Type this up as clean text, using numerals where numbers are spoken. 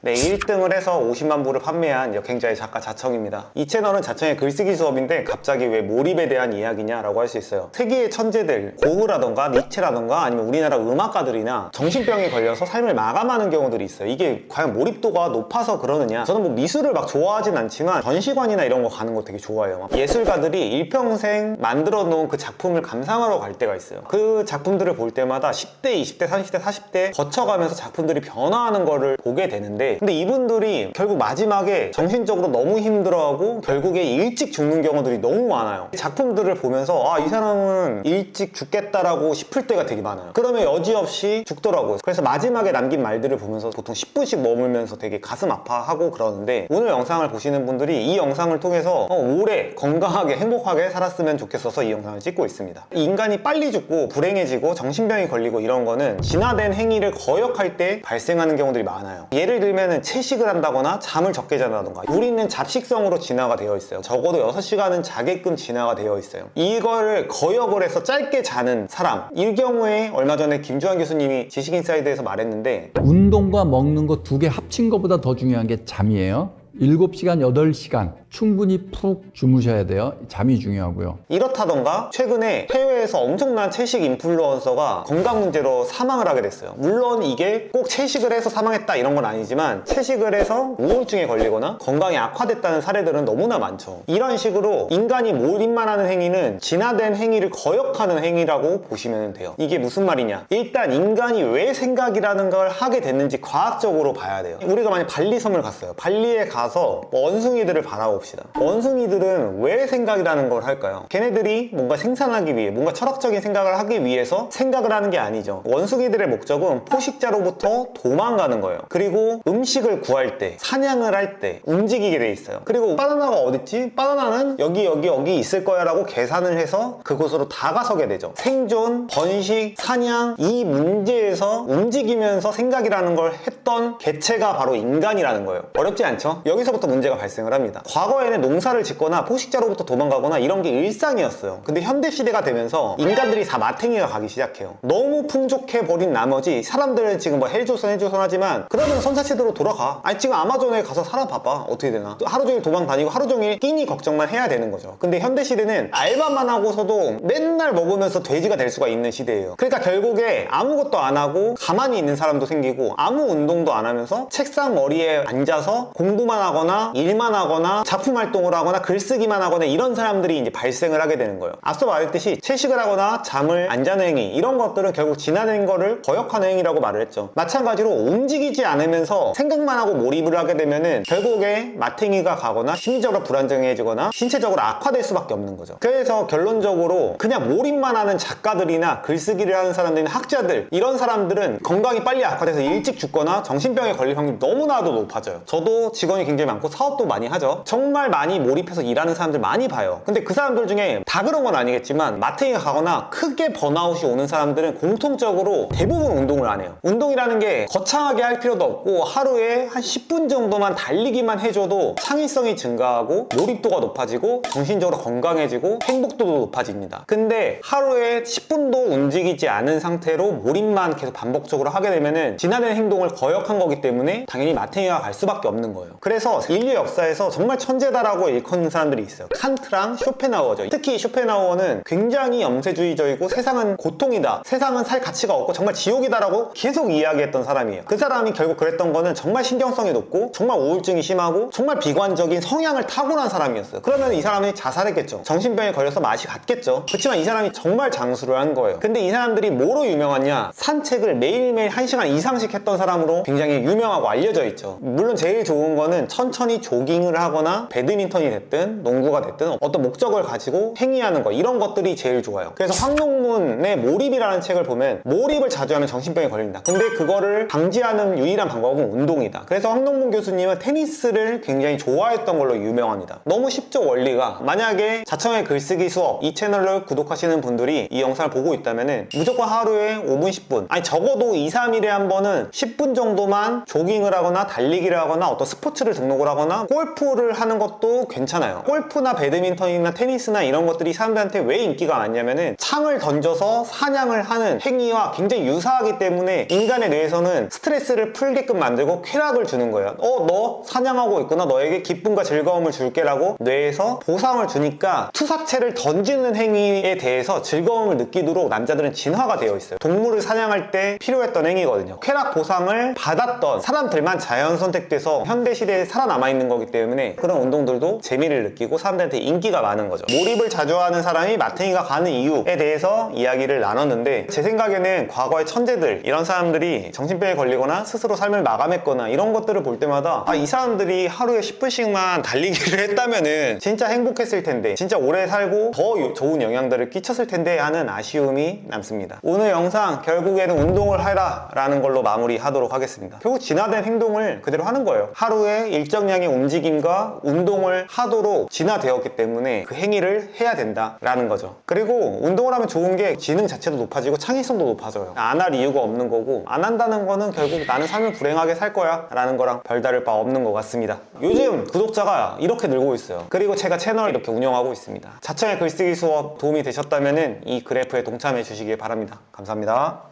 네, 1등을 해서 50만 부를 판매한 역행자의 작가 자청입니다. 이 채널은 자청의 글쓰기 수업인데 갑자기 왜 몰입에 대한 이야기냐라고 할 수 있어요. 세계의 천재들, 고흐라던가 니체라던가 아니면 우리나라 음악가들이나 정신병에 걸려서 삶을 마감하는 경우들이 있어요. 이게 과연 몰입도가 높아서 그러느냐? 저는 뭐 미술을 막 좋아하진 않지만 전시관이나 이런 거 가는 거 되게 좋아해요. 예술가들이 일평생 만들어 놓은 그 작품을 감상하러 갈 때가 있어요. 그 작품들을 볼 때마다 10대, 20대, 30대, 40대 거쳐가면서 작품들이 변화하는 거를 보게 되는데, 근데 이분들이 결국 마지막에 정신적으로 너무 힘들어하고 결국에 일찍 죽는 경우들이 너무 많아요. 작품들을 보면서 아, 이 사람은 일찍 죽겠다라고 싶을 때가 되게 많아요. 그러면 여지없이 죽더라고요. 그래서 마지막에 남긴 말들을 보면서 보통 10분씩 머물면서 되게 가슴 아파하고 그러는데, 오늘 영상을 보시는 분들이 이 영상을 통해서 오래 건강하게 행복하게 살았으면 좋겠어서 이 영상을 찍고 있습니다. 인간이 빨리 죽고 불행해지고 정신병이 걸리고 이런 거는 진화된 행위를 거역할 때 발생하는 경우들이 많아요. 예를 들면 채식을 한다거나 잠을 적게 잔다던가, 우리는 잡식성으로 진화가 되어 있어요. 적어도 6시간은 자게끔 진화가 되어 있어요. 이거를 거역을 해서 짧게 자는 사람, 이 경우에 얼마 전에 김주환 교수님이 지식인사이드에서 말했는데, 운동과 먹는 거 두 개 합친 것보다 더 중요한 게 잠이에요. 7시간, 8시간 충분히 푹 주무셔야 돼요. 잠이 중요하고요. 이렇다던가 최근에 해외에서 엄청난 채식 인플루언서가 건강 문제로 사망을 하게 됐어요. 물론 이게 꼭 채식을 해서 사망했다 이런 건 아니지만, 채식을 해서 우울증에 걸리거나 건강이 악화됐다는 사례들은 너무나 많죠. 이런 식으로 인간이 몰입만 하는 행위는 진화된 행위를 거역하는 행위라고 보시면 돼요. 이게 무슨 말이냐? 일단 인간이 왜 생각이라는 걸 하게 됐는지 과학적으로 봐야 돼요. 우리가 만약 발리섬을 갔어요. 발리에 가서 원숭이들을 바라봅시다. 원숭이들은 왜 생각이라는 걸 할까요? 걔네들이 뭔가 생산하기 위해, 뭔가 철학적인 생각을 하기 위해서 생각을 하는 게 아니죠. 원숭이들의 목적은 포식자로부터 도망가는 거예요. 그리고 음식을 구할 때, 사냥을 할 때 움직이게 돼 있어요. 그리고 바나나가 어딨지? 바나나는 여기 있을 거야 라고 계산을 해서 그곳으로 다가서게 되죠. 생존, 번식, 사냥, 이 문제에서 움직이면서 생각이라는 걸 했던 개체가 바로 인간이라는 거예요. 어렵지 않죠? 여기서부터 문제가 발생을 합니다. 과거에는 농사를 짓거나 포식자로부터 도망가거나 이런 게 일상이었어요. 근데 현대시대가 되면서 인간들이 다 마탱이가 가기 시작해요. 너무 풍족해버린 나머지 사람들은 지금 뭐 헬조선 하지만, 그러면 선사시대로 돌아가. 아니 지금 아마존에 가서 살아봐봐. 어떻게 되나? 하루 종일 도망 다니고 하루 종일 끼니 걱정만 해야 되는 거죠. 근데 현대시대는 알바만 하고서도 맨날 먹으면서 돼지가 될 수가 있는 시대예요. 그러니까 결국에 아무것도 안 하고 가만히 있는 사람도 생기고 아무 운동도 안 하면서 책상 머리에 앉아서 공부만 하거나 일만 하거나 작품 활동을 하거나 글쓰기만 하거나 이런 사람들이 이제 발생을 하게 되는 거예요. 앞서 말했듯이 채식을 하거나 잠을 안 자는 행위, 이런 것들은 결국 진화된 거를 거역하는 행위라고 말을 했죠. 마찬가지로 움직이지 않으면서 생각만 하고 몰입을 하게 되면은 결국에 마탱이가 가거나 심리적으로 불안정해지거나 신체적으로 악화될 수밖에 없는 거죠. 그래서 결론적으로 그냥 몰입만 하는 작가들이나 글쓰기를 하는 사람들이나 학자들, 이런 사람들은 건강이 빨리 악화돼서 일찍 죽거나 정신병에 걸릴 확률이 너무나도 높아져요. 저도 직원이 굉장히 많고 사업도 많이 하죠. 정말 많이 몰입해서 일하는 사람들 많이 봐요. 근데 그 사람들 중에 다 그런 건 아니겠지만 마탱이가 가거나 크게 번아웃이 오는 사람들은 공통적으로 대부분 운동을 안 해요. 운동이라는 게 거창하게 할 필요도 없고 하루에 한 10분 정도만 달리기만 해줘도 창의성이 증가하고 몰입도가 높아지고 정신적으로 건강해지고 행복도도 높아집니다. 근데 하루에 10분도 움직이지 않은 상태로 몰입만 계속 반복적으로 하게 되면은 진화된 행동을 거역한 거기 때문에 당연히 마탱이가 갈 수밖에 없는 거예요. 그래서 인류 역사에서 정말 천재다라고 일컫는 사람들이 있어요. 칸트랑 쇼펜하우어죠. 특히 쇼펜하우어는 굉장히 염세주의적이고 세상은 고통이다, 세상은 살 가치가 없고 정말 지옥이다라고 계속 이야기했던 사람이에요. 그 사람이 결국 그랬던 거는 정말 신경성이 높고 정말 우울증이 심하고 정말 비관적인 성향을 타고난 사람이었어요. 그러면 이 사람이 자살했겠죠. 정신병에 걸려서 맛이 갔겠죠. 그렇지만 이 사람이 정말 장수를 한 거예요. 근데 이 사람들이 뭐로 유명하냐? 산책을 매일매일 1시간 이상씩 했던 사람으로 굉장히 유명하고 알려져 있죠. 물론 제일 좋은 거는 천천히 조깅을 하거나 배드민턴이 됐든 농구가 됐든 어떤 목적을 가지고 행위하는 거, 이런 것들이 제일 좋아요. 그래서 황농문의 몰입이라는 책을 보면 몰입을 자주 하면 정신병에 걸린다. 근데 그거를 방지하는 유일한 방법은 운동이다. 그래서 황농문 교수님은 테니스를 굉장히 좋아했던 걸로 유명합니다. 너무 쉽죠, 원리가. 만약에 자청의 글쓰기 수업 이 채널을 구독하시는 분들이 이 영상을 보고 있다면은 무조건 하루에 5분 10분, 아니 적어도 2, 3일에 한 번은 10분 정도만 조깅을 하거나 달리기를 하거나 어떤 스포츠를 등록을 하거나 골프를 하는 하는 것도 괜찮아요. 골프나 배드민턴이나 테니스나 이런 것들이 사람들한테 왜 인기가 많냐면은 창을 던져서 사냥을 하는 행위와 굉장히 유사하기 때문에 인간의 뇌에서는 스트레스를 풀게끔 만들고 쾌락을 주는 거예요. 너 사냥하고 있구나, 너에게 기쁨과 즐거움을 줄게라고 뇌에서 보상을 주니까 투사체를 던지는 행위에 대해서 즐거움을 느끼도록 남자들은 진화가 되어 있어요. 동물을 사냥할 때 필요했던 행위거든요. 쾌락 보상을 받았던 사람들만 자연 선택돼서 현대 시대에 살아남아 있는 거기 때문에 그런 운동들도 재미를 느끼고 사람들한테 인기가 많은 거죠. 몰입을 자주 하는 사람이 마탱이가 가는 이유에 대해서 이야기를 나눴는데, 제 생각에는 과거의 천재들, 이런 사람들이 정신병에 걸리거나 스스로 삶을 마감했거나 이런 것들을 볼 때마다 이 사람들이 하루에 10분씩만 달리기를 했다면은 진짜 행복했을 텐데, 진짜 오래 살고 더 좋은 영향들을 끼쳤을 텐데 하는 아쉬움이 남습니다. 오늘 영상 결국에는 운동을 하라 라는 걸로 마무리하도록 하겠습니다. 결국 진화된 행동을 그대로 하는 거예요. 하루에 일정량의 움직임과 운동을 하도록 진화되었기 때문에 그 행위를 해야 된다라는 거죠. 그리고 운동을 하면 좋은 게 지능 자체도 높아지고 창의성도 높아져요. 안 할 이유가 없는 거고, 안 한다는 거는 결국 나는 삶을 불행하게 살 거야 라는 거랑 별다를 바 없는 것 같습니다. 요즘 구독자가 이렇게 늘고 있어요. 그리고 제가 채널을 이렇게 운영하고 있습니다. 자청의 글쓰기 수업 도움이 되셨다면 이 그래프에 동참해 주시길 바랍니다. 감사합니다.